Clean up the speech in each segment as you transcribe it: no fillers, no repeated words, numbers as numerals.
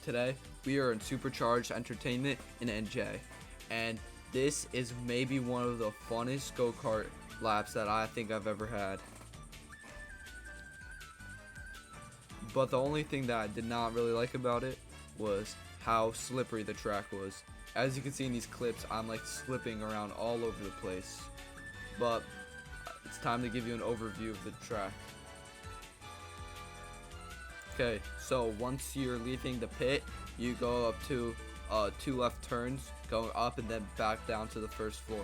Today, we are in Supercharged Entertainment in NJ, and this is maybe one of the funnest go-kart laps that I think I've ever had. But the only thing that I did not really like about it was how slippery the track was. As you can see in these clips, I'm like slipping around all over the place. But it's time to give you an overview of the track. Okay, so once you're leaving the pit, you go up to 2 left turns, going up and then back down to the first floor.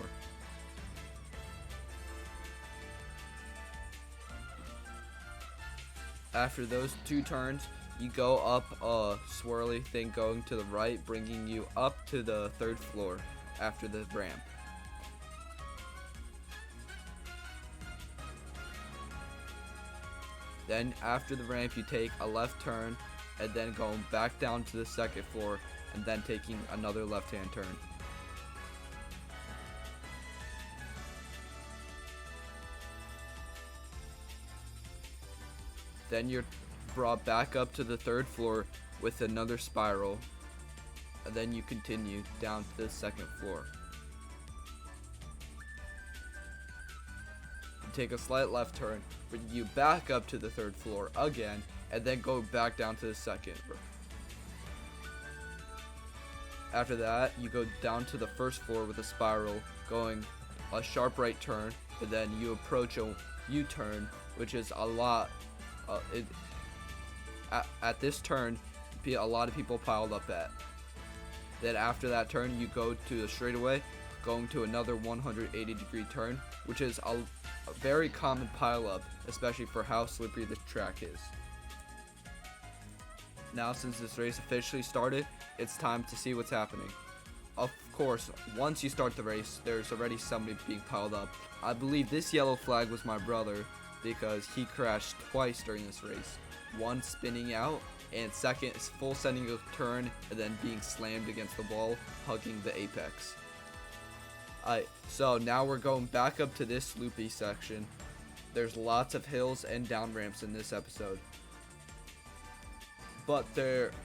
After those 2 turns, you go up a swirly thing going to the right, bringing you up to the 3rd floor after the ramp. Then after the ramp, you take a left turn and then going back down to the 2nd floor and then taking another left-hand turn. Then you're brought back up to the 3rd floor with another spiral, and then you continue down to the 2nd floor. You take a slight left turn, bring you back up to the 3rd floor again, and then go back down to the 2nd. After that, you go down to the 1st floor with a spiral, going a sharp right turn, and then you approach a U-turn, which is a lot. At this turn, a lot of people piled up at. Then after that turn, you go to the straightaway, going to another 180-degree turn, which is a very common pileup, especially for how slippery this track is. Now, since this race officially started, it's time to see what's happening. Of course, once you start the race, there's already somebody being piled up. I believe this yellow flag was my brother, because he crashed twice during this race. One spinning out, and second is full sending a turn and then being slammed against the wall, hugging the apex. So now we're going back up to this loopy section. There's lots of hills and down ramps in this episode. But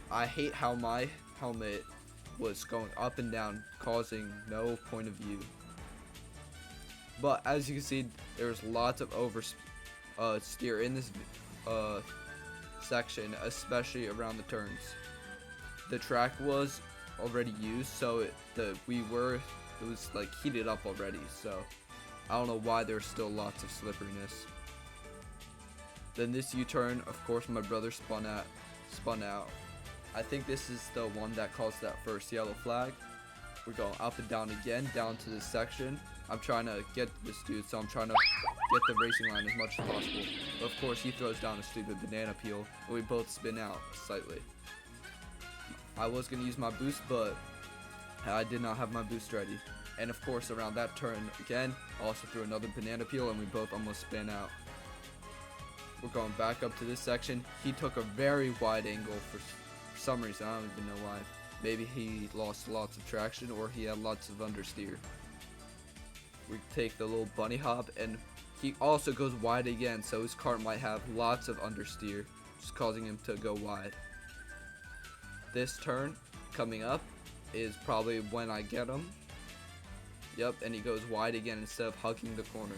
I hate how my helmet was going up and down, causing no point of view. But as you can see, there's lots of steer in this section, especially around the turns. The track was already used, so it was like heated up already, so I don't know why there's still lots of slipperiness. Then this U-turn, of course, my brother spun out. I think this is the one that caused that first yellow flag. We're going up and down again, down to this section. I'm trying to get this dude, so I'm trying to get the racing line as much as possible. But of course, he throws down a stupid banana peel, and we both spin out slightly. I was going to use my boost, but I did not have my boost ready. And of course, around that turn again, I also threw another banana peel, and we both almost spin out. We're going back up to this section. He took a very wide angle for some reason. I don't even know why. Maybe he lost lots of traction, or he had lots of understeer. We take the little bunny hop, and he also goes wide again, so his kart might have lots of understeer, just causing him to go wide. This turn coming up is probably when I get him. Yep, and he goes wide again instead of hugging the corner.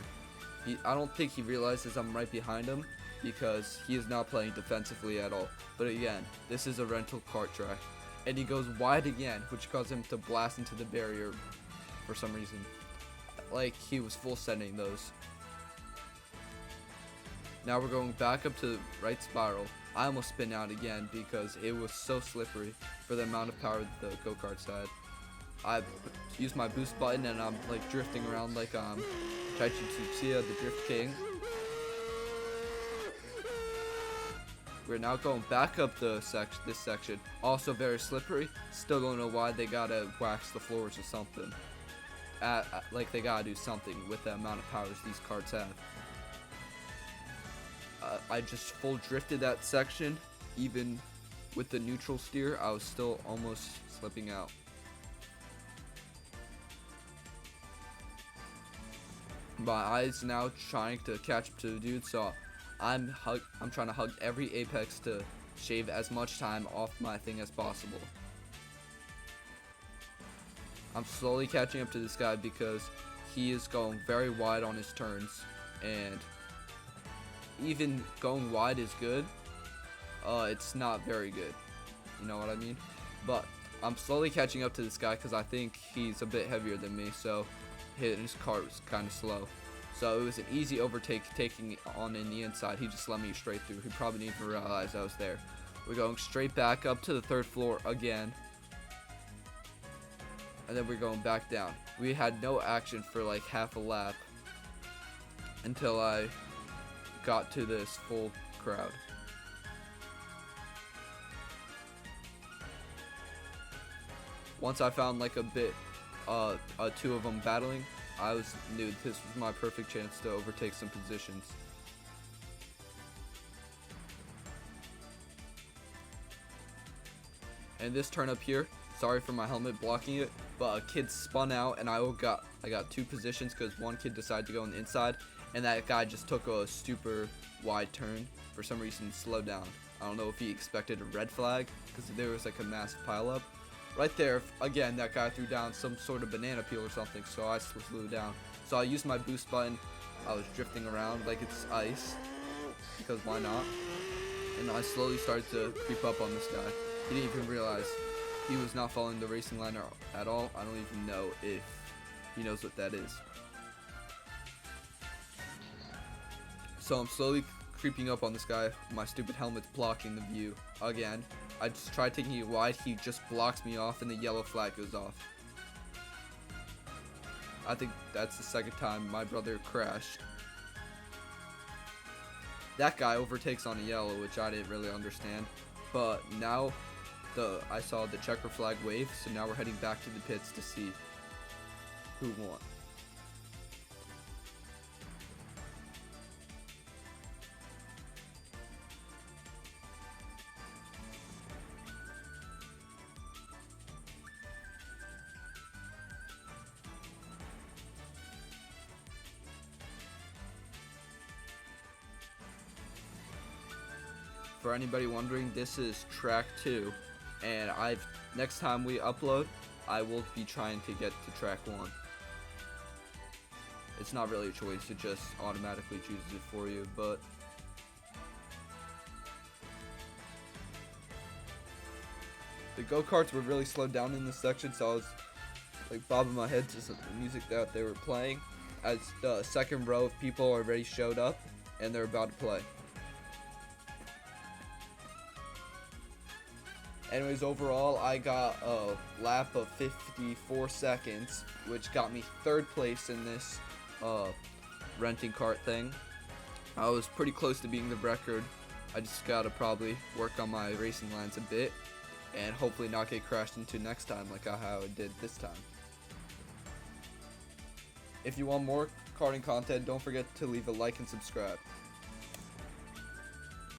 I don't think he realizes I'm right behind him, because he is not playing defensively at all. But again, this is a rental kart track, and he goes wide again, which caused him to blast into the barrier for some reason. Like he was full sending those. Now we're going back up to the right spiral. I almost spin out again because it was so slippery for the amount of power that the go-karts had. I used my boost button and I'm like drifting around like Taichi Tsuchiya, the Drift King. We're now going back up this section, also very slippery. Still don't know why they gotta wax the floors or something. Like they gotta do something with the amount of powers these carts have. I just full drifted that section. Even with the neutral steer, I was still almost slipping out. My eyes now trying to catch up to the dude, so I'm trying to hug every apex to shave as much time off my thing as possible. I'm slowly catching up to this guy because he is going very wide on his turns, and even going wide is good. It's not very good. You know what I mean? But I'm slowly catching up to this guy because I think he's a bit heavier than me, so his car was kind of slow. So it was an easy overtake, taking on in the inside. He just let me straight through. He probably didn't even realize I was there. We're going straight back up to the 3rd floor again. And then we're going back down. We had no action for like half a lap until I got to this full crowd. Once I found like a bit, 2 of them battling, I knew this was my perfect chance to overtake some positions. And this turn up here, sorry for my helmet blocking it, but a kid spun out and I got 2 positions because one kid decided to go on the inside, and that guy just took a super wide turn. For some reason, slowed down. I don't know if he expected a red flag because there was like a massive pileup. Right there, again, that guy threw down some sort of banana peel or something, so I flew down. So I used my boost button. I was drifting around like it's ice, because why not? And I slowly started to creep up on this guy. He didn't even realize he was not following the racing line at all. I don't even know if he knows what that is. So I'm slowly creeping up on this guy. My stupid helmet's blocking the view again. I just tried taking it wide. He just blocks me off and the yellow flag goes off. I think that's the 2nd time my brother crashed. That guy overtakes on a yellow, which I didn't really understand. But now I saw the checker flag wave, so now we're heading back to the pits to see who won. For anybody wondering, this is track 2, and next time we upload, I will be trying to get to track 1. It's not really a choice, it just automatically chooses it for you, but the go-karts were really slowed down in this section, so I was like bobbing my head to some music that they were playing as the 2nd row of people already showed up and they're about to play. Anyways, overall, I got a lap of 54 seconds, which got me 3rd place in this renting cart thing. I was pretty close to beating the record. I just gotta probably work on my racing lines a bit and hopefully not get crashed into next time like how I did this time. If you want more karting content, don't forget to leave a like and subscribe.